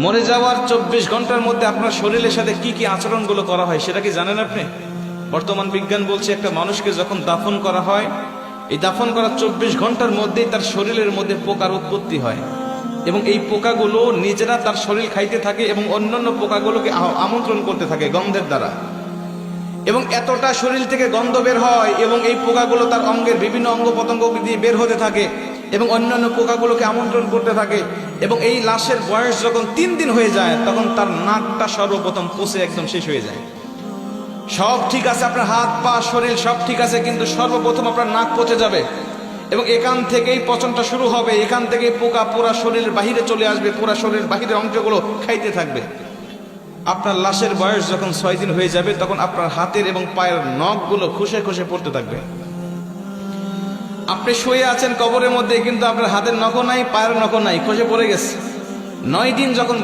মরে যাওয়ার 24 ঘন্টার মধ্যে আপনার শরীরের সাথে কি কি আচরণগুলো করা হয় সেটা কি জানেন আপনি? বর্তমান বিজ্ঞান বলছে একটা মানুষকে যখন দাফন করা হয়, এই দাফন করার 24 ঘন্টার মধ্যেই তার শরীরের মধ্যে পোকার উৎপত্তি হয় এবং এই পোকাগুলো নিজেরা তার শরীর খাইতে থাকে এবং অন্যান্য পোকাগুলোকে আমন্ত্রণ করতে থাকে গন্ধের দ্বারা, এবং এতটা শরীর থেকে গন্ধ বের হয় এবং এই পোকাগুলো তার অঙ্গের বিভিন্ন অঙ্গ প্রত্যঙ্গ দিয়ে বের হতে থাকে এবং অন্যান্য পোকাগুলোকে আমন্ত্রণ করতে থাকে। এবং এই লাশের বয়স যখন 3 দিন হয়ে যায় তখন তার নাকটা সর্বপ্রথম পচে একদম শেষ হয়ে যায়। সব ঠিক আছে, আপনার হাত পা শরীর সব ঠিক আছে, কিন্তু সর্বপ্রথম আপনার নাক পচে যাবে এবং এখান থেকেই পচনটা শুরু হবে। এখান থেকেই পোকা পুরা শরীরের বাহিরে চলে আসবে, পুরা শরীরের বাহিরের অংশগুলো খাইতে থাকবে। আপনার লাশের বয়স যখন 6 দিন হয়ে যাবে তখন আপনার হাতের এবং পায়ের নখগুলো খসে খসে পড়তে থাকবে। আপনি শুয়ে আছেন কবরের মধ্যে, কিন্তু আপনার হাতের নখও নাই, পায়ের নখও নাই, খসে পড়ে গেছে। 9 দিন যখন